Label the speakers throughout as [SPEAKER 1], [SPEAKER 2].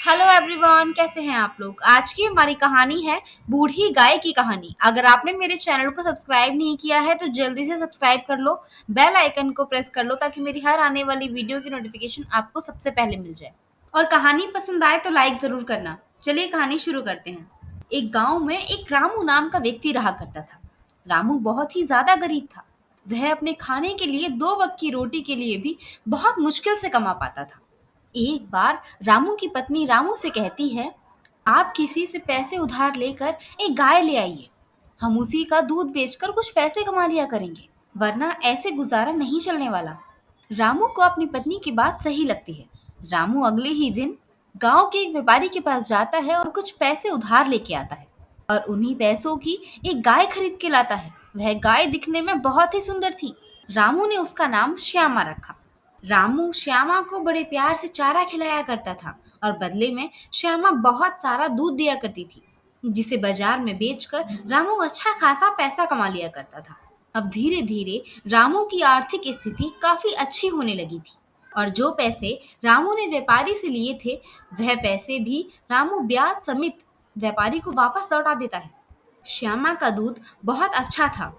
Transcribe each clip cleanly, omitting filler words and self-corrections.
[SPEAKER 1] Hello everyone, कैसे हैं आप लोग। आज की हमारी कहानी है बूढ़ी गाय की कहानी। अगर आपने मेरे चैनल को सब्सक्राइब नहीं किया है तो जल्दी से सब्सक्राइब कर लो, बेल आइकन को प्रेस कर लो ताकि मेरी हर आने वाली वीडियो की नोटिफिकेशन आपको सबसे पहले मिल जाए। और कहानी पसंद आए तो लाइक जरूर करना। चलिए कहानी शुरू करते हैं। एक गांव में एक रामू नाम का व्यक्ति रहा करता था। रामू बहुत ही ज्यादा गरीब था। वह अपने खाने के लिए 2 वक्त की रोटी के लिए भी बहुत मुश्किल से कमा पाता था। एक बार रामू की पत्नी रामू से कहती है, आप किसी से पैसे उधार लेकर एक गाय ले आइए। हम उसी का दूध बेचकर कुछ पैसे कमा लिया करेंगे, वरना ऐसे गुजारा नहीं चलने वाला। रामू को अपनी पत्नी की बात सही लगती है। रामू अगले ही दिन गांव के एक व्यापारी के पास जाता है और कुछ पैसे उधार लेके आता है और उन्हीं पैसों की एक गाय खरीद के लाता है। वह गाय दिखने में बहुत ही सुंदर थी। रामू ने उसका नाम श्यामा रखा। रामू श्यामा को बड़े प्यार से चारा खिलाया करता था और बदले में श्यामा बहुत सारा दूध दिया करती थी, जिसे बाजार में बेचकर रामू अच्छा खासा पैसा कमा लिया करता था। अब धीरे धीरे रामू की आर्थिक स्थिति काफी अच्छी होने लगी थी और जो पैसे रामू ने व्यापारी से लिए थे, वह पैसे भी रामू ब्याज समेत व्यापारी को वापस लौटा देता है। श्यामा का दूध बहुत अच्छा था,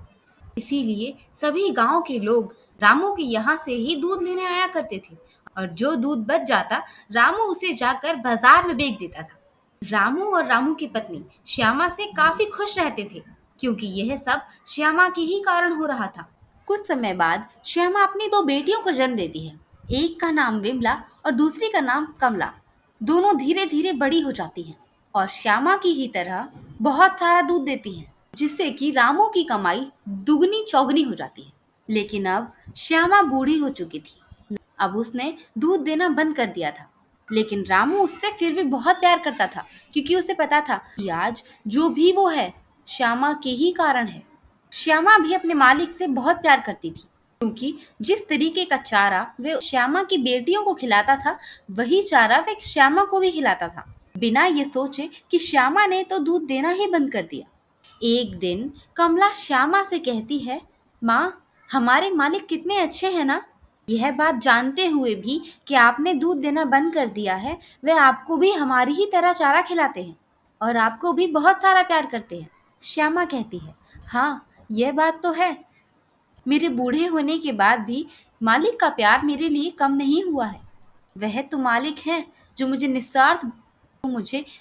[SPEAKER 1] इसीलिए सभी गांव के लोग रामू के यहाँ से ही दूध लेने आया करते थे और जो दूध बच जाता रामू उसे जाकर बाजार में बेच देता था। रामू और रामू की पत्नी श्यामा से काफी खुश रहते थे, क्योंकि यह सब श्यामा के ही कारण हो रहा था। कुछ समय बाद श्यामा अपनी 2 बेटियों को जन्म देती है। एक का नाम विमला और दूसरी का नाम कमला। दोनों धीरे धीरे बड़ी हो जाती हैं और श्यामा की ही तरह बहुत सारा दूध देती हैं, जिससे कि रामू की कमाई दुगनी चौगनी हो जाती है। लेकिन अब श्यामा बूढ़ी हो चुकी थी। अब उसने दूध देना बंद कर दिया था। लेकिन रामू उससे फिर भी बहुत प्यार करता था, क्योंकि उसे पता था कि आज जो भी वो है श्यामा के ही कारण है। श्यामा भी अपने मालिक से बहुत प्यार करती थी, क्योंकि जिस तरीके का चारा वे श्यामा की बेटियों को खिलाता था, वही चारा वे श्यामा को भी खिलाता था, बिना ये सोचे कि श्यामा ने तो दूध देना ही बंद कर दिया। एक दिन कमला श्यामा से कहती है, माँ, हमारे मालिक कितने अच्छे हैं ना। यह बात जानते हुए भी कि आपने दूध देना बंद कर दिया है, वे आपको भी हमारी ही तरह चारा खिलाते हैं और आपको भी बहुत सारा प्यार करते हैं। श्यामा कहती है, हाँ, यह बात तो है। मेरे बूढ़े होने के बाद भी मालिक का प्यार मेरे लिए कम नहीं हुआ है। वह तो मालिक हैं जो मुझे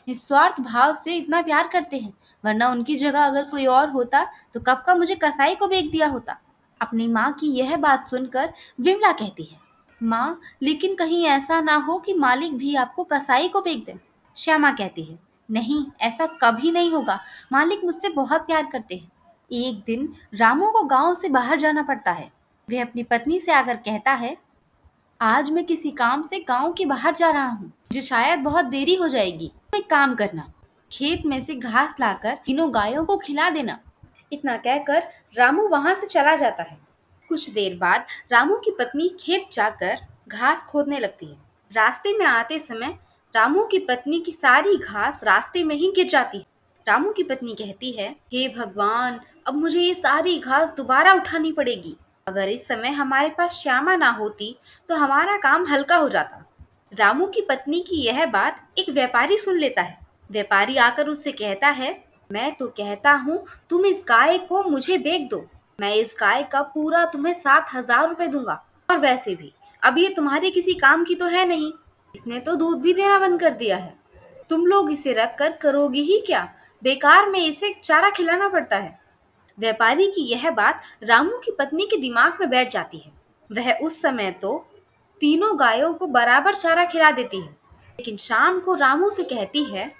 [SPEAKER 1] निस्वार्थ भाव से इतना प्यार करते हैं, वरना उनकी जगह अगर कोई और होता तो कब का मुझे कसाई को बेच दिया होता। अपनी माँ की यह बात सुनकर विमला कहती है, माँ, लेकिन कहीं ऐसा ना हो कि मालिक भी आपको कसाई को बेच दे। श्यामा कहती है, नहीं, ऐसा कभी नहीं होगा। मालिक मुझसे बहुत प्यार करते हैं। एक दिन रामू को गांव से बाहर जाना पड़ता है। वह अपनी पत्नी से आकर कहता है, आज मैं किसी काम से गांव के बाहर जा रहा हूँ, मुझे शायद बहुत देरी हो जाएगी। तो एक काम करना, खेत में से घास लाकर तीनों गायों को खिला देना। इतना कहकर रामू वहां से चला जाता है। कुछ देर बाद रामू की पत्नी खेत जाकर घास खोदने लगती है। रास्ते में आते समय रामू की पत्नी की सारी घास रास्ते में ही गिर जाती है। रामू की पत्नी कहती है, हे भगवान, अब मुझे ये सारी घास दोबारा उठानी पड़ेगी। अगर इस समय हमारे पास श्यामा ना होती तो हमारा काम हल्का हो जाता। रामू की पत्नी की यह बात एक व्यापारी सुन लेता है। व्यापारी आकर उससे कहता है, मैं तो कहता हूँ तुम इस गाय को मुझे बेच दो। मैं इस गाय का पूरा तुम्हें 7,000 रुपए दूंगा। और वैसे भी अब ये तुम्हारे किसी काम की तो है नहीं, इसने तो दूध भी देना बंद कर दिया है। तुम लोग इसे रख कर करोगे ही क्या, बेकार में इसे चारा खिलाना पड़ता है। व्यापारी की यह बात रामू की पत्नी के दिमाग में बैठ जाती है। वह उस समय तो तीनों गायों को बराबर चारा खिला देती है, लेकिन शाम को रामू से कहती है,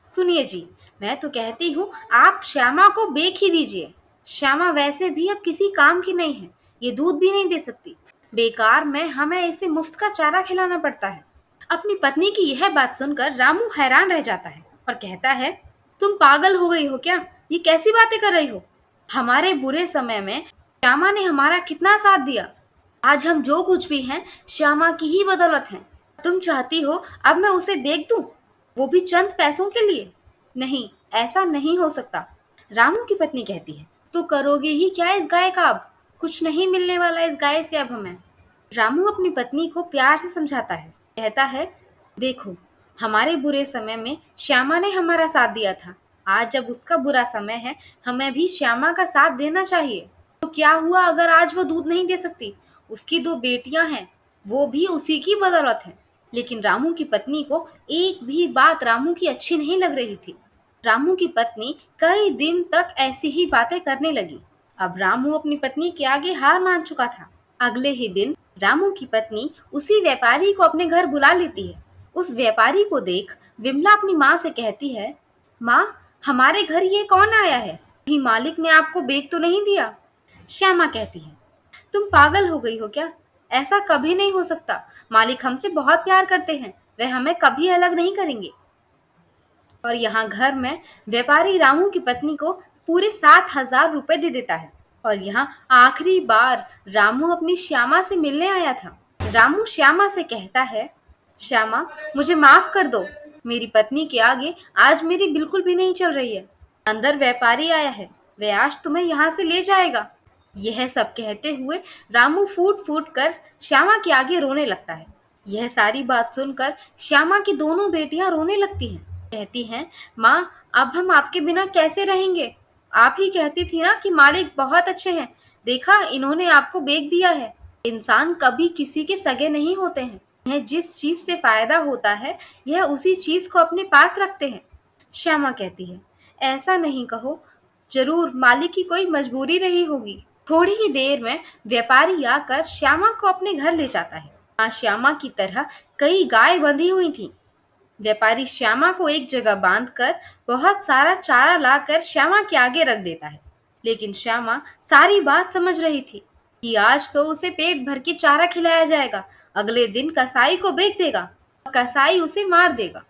[SPEAKER 1] सुनिए जी, मैं तो कहती हूँ आप श्यामा को बेच ही दीजिए। श्यामा वैसे भी अब किसी काम की नहीं है, ये दूध भी नहीं दे सकती। बेकार में हमें इसे मुफ्त का चारा खिलाना पड़ता है। अपनी पत्नी की यह बात सुनकर रामू हैरान रह जाता है और कहता है, तुम पागल हो गई हो क्या, ये कैसी बातें कर रही हो। हमारे बुरे समय में श्यामा ने हमारा कितना साथ दिया। आज हम जो कुछ भी हैं श्यामा की ही बदौलत हैं। तुम चाहती हो अब मैं उसे बेच दूं, वो भी चंद पैसों के लिए। नहीं, ऐसा नहीं हो सकता। रामू की पत्नी कहती है, तो करोगे ही क्या इस गाय का, अब कुछ नहीं मिलने वाला इस गाय से अब हमें। रामू अपनी पत्नी को प्यार से समझाता है। कहता है, देखो, हमारे बुरे समय में श्यामा ने हमारा साथ दिया था। आज जब उसका बुरा समय है, हमें भी श्यामा का साथ देना चाहिए। तो क्या हुआ अगर आज वो दूध नहीं दे सकती? उसकी 2 बेटियां हैं, वो भी उसी की बदौलत है। लेकिन रामू की पत्नी को एक भी बात रामू की अच्छी नहीं लग रही थी। रामू की पत्नी कई दिन तक ऐसी ही बातें करने लगी। अब रामू अपनी पत्नी के आगे हार मान चुका था। अगले ही दिन रामू की पत्नी उसी व्यापारी को अपने घर बुला लेती है। उस व्यापारी को देख विमला अपनी माँ से कहती है, माँ, हमारे घर ये कौन आया है? कहीं मालिक ने आपको बेच तो नहीं दिया? श्यामा कहती है, तुम पागल हो गई हो क्या? ऐसा कभी नहीं हो सकता। मालिक हमसे बहुत प्यार करते हैं, वह हमें कभी अलग नहीं करेंगे। और यहाँ घर में व्यापारी रामू की पत्नी को पूरे 7,000 रुपए दे देता है। और यहाँ आखिरी बार रामू अपनी श्यामा से मिलने आया था। रामू श्यामा से कहता है, श्यामा, मुझे माफ कर दो। मेरी पत्नी के आगे आज मेरी बिल्कुल भी नहीं चल रही है। अंदर व्यापारी आया है, वह आज तुम्हें यहाँ से ले जाएगा। यह सब कहते हुए रामू फूट फूट कर श्यामा के आगे रोने लगता है। यह सारी बात सुनकर श्यामा की दोनों बेटियां रोने लगती हैं। कहती हैं, माँ, अब हम आपके बिना कैसे रहेंगे? आप ही कहती थी ना कि मालिक बहुत अच्छे हैं। देखा, इन्होंने आपको बेच दिया है। इंसान कभी किसी के सगे नहीं होते हैं। यह जिस चीज से फायदा होता है, यह उसी चीज को अपने पास रखते हैं। श्यामा कहती है, ऐसा नहीं कहो, जरूर मालिक की कोई मजबूरी रही होगी। थोड़ी ही देर में व्यापारी आकर श्यामा को अपने घर ले जाता है। माँ श्यामा की तरह कई गाय बंधी हुई थी। व्यापारी श्यामा को एक जगह बांधकर बहुत सारा चारा लाकर श्यामा के आगे रख देता है। लेकिन श्यामा सारी बात समझ रही थी कि आज तो उसे पेट भर के चारा खिलाया जाएगा, अगले दिन कसाई को बेच देगा, कसाई उसे मार देगा।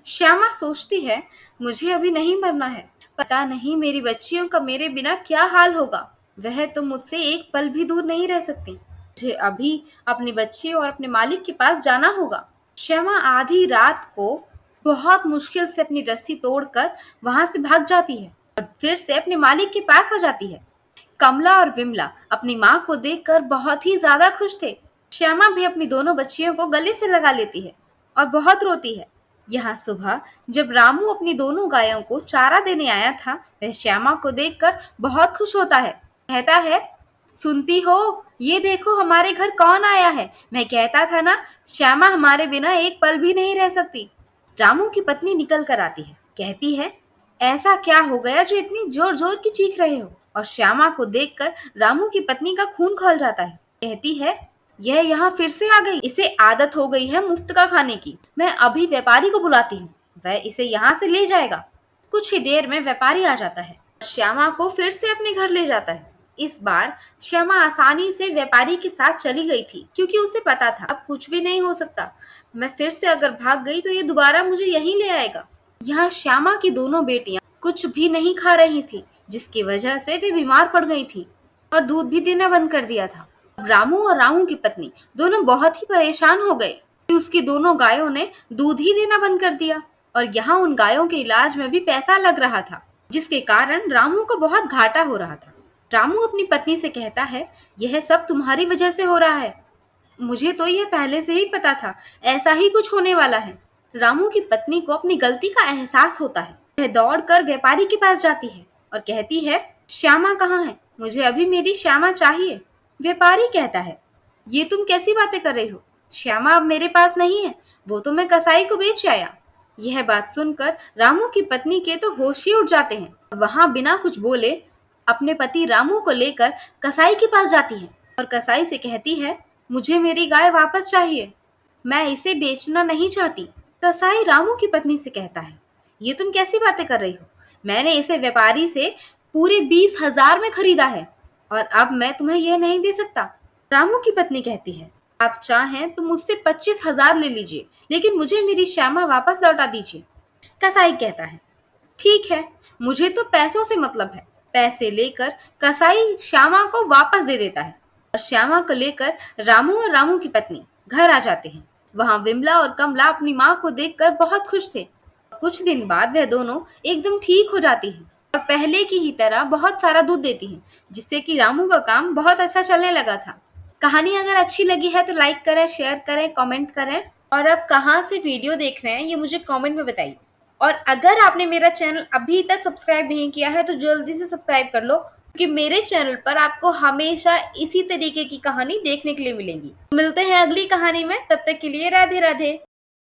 [SPEAKER 1] श्यामा सोचती है, मुझे अभी नहीं मरना है। पता नहीं मेरी बच्चियों का मेरे बिना क्या हाल होगा। वह तो मुझसे एक पल भी दूर नहीं रह सकती। मुझे अभी अपनी बच्ची और अपने मालिक के पास जाना होगा। श्यामा आधी रात को बहुत मुश्किल से अपनी रस्सी तोड़कर वहां से भाग जाती है और फिर से अपने मालिक के पास आ जाती है। कमला और विमला अपनी माँ को देखकर बहुत ही ज्यादा खुश थे। श्यामा भी अपनी दोनों बच्चियों को गले से लगा लेती है और बहुत रोती है। यहाँ सुबह जब रामू अपनी दोनों गायों को चारा देने आया था, वह श्यामा को देखकर बहुत खुश होता है। कहता है, सुनती हो, ये देखो हमारे घर कौन आया है। मैं कहता था ना, श्यामा हमारे बिना एक पल भी नहीं रह सकती। रामू की पत्नी निकल कर आती है। कहती है, ऐसा क्या हो गया जो इतनी जोर जोर की चीख रहे हो? और श्यामा को देखकर रामू की पत्नी का खून खौल जाता है। कहती है, यह यहाँ फिर से आ गई। इसे आदत हो गई है मुफ्त का खाने की। मैं अभी व्यापारी को बुलाती हूँ, वह इसे यहाँ से ले जाएगा। कुछ ही देर में व्यापारी आ जाता है, श्यामा को फिर से अपने घर ले जाता है। इस बार श्यामा आसानी से व्यापारी के साथ चली गई थी, क्योंकि उसे पता था अब कुछ भी नहीं हो सकता। मैं फिर से अगर भाग गई तो ये दोबारा मुझे यहीं ले आएगा। यहाँ श्यामा की दोनों बेटियां कुछ भी नहीं खा रही थी, जिसकी वजह से वे बीमार पड़ गई थी और दूध भी देना बंद कर दिया था। अब रामू और रामू की पत्नी दोनों बहुत ही परेशान हो गए कि उसकी दोनों गायों ने दूध ही देना बंद कर दिया और यहाँ उन गायों के इलाज में भी पैसा लग रहा था, जिसके कारण रामू को बहुत घाटा हो रहा था। रामू अपनी पत्नी से कहता है, यह सब तुम्हारी वजह से हो रहा है। मुझे तो यह पहले से ही पता था, ऐसा ही कुछ होने वाला है। रामू की पत्नी को अपनी गलती का एहसास होता है। वह दौड़कर व्यापारी के पास जाती है और कहती है, श्यामा कहाँ है? मुझे अभी मेरी श्यामा चाहिए। व्यापारी कहता है, ये तुम कैसी बातें कर रही हो? श्यामा अब मेरे पास नहीं है, वो तो मैं कसाई को बेच आया। यह बात सुनकर रामू की पत्नी के तो होश ही उड़ जाते हैं। वहां बिना कुछ बोले अपने पति रामू को लेकर कसाई के पास जाती है और कसाई से कहती है, मुझे मेरी गाय वापस चाहिए, मैं इसे बेचना नहीं चाहती। कसाई रामू की पत्नी से कहता है, ये तुम कैसी बातें कर रही हो? मैंने इसे व्यापारी से पूरे 20,000 में खरीदा है और अब मैं तुम्हें यह नहीं दे सकता। रामू की पत्नी कहती है, आप चाहें तो मुझसे 25,000 ले लीजिए, लेकिन मुझे मेरी श्यामा वापस लौटा दीजिए। कसाई कहता है, ठीक है, मुझे तो पैसों से मतलब है। पैसे लेकर कसाई श्यामा को वापस दे देता है और श्यामा को लेकर रामू और रामू की पत्नी घर आ जाते हैं। वहां विमला और कमला अपनी माँ को देखकर बहुत खुश थे। कुछ दिन बाद वह दोनों एकदम ठीक हो जाती हैं और पहले की ही तरह बहुत सारा दूध देती हैं, जिससे कि रामू का काम बहुत अच्छा चलने लगा था। कहानी अगर अच्छी लगी है तो लाइक करें, शेयर करें, कमेंट करें और आप कहाँ से वीडियो देख रहे हैं ये मुझे कमेंट में बताइए। और अगर आपने मेरा चैनल अभी तक सब्सक्राइब नहीं किया है तो जल्दी से सब्सक्राइब कर लो, क्योंकि मेरे चैनल पर आपको हमेशा इसी तरीके की कहानी देखने के लिए मिलेंगी। मिलते हैं अगली कहानी में, तब तक के लिए राधे राधे।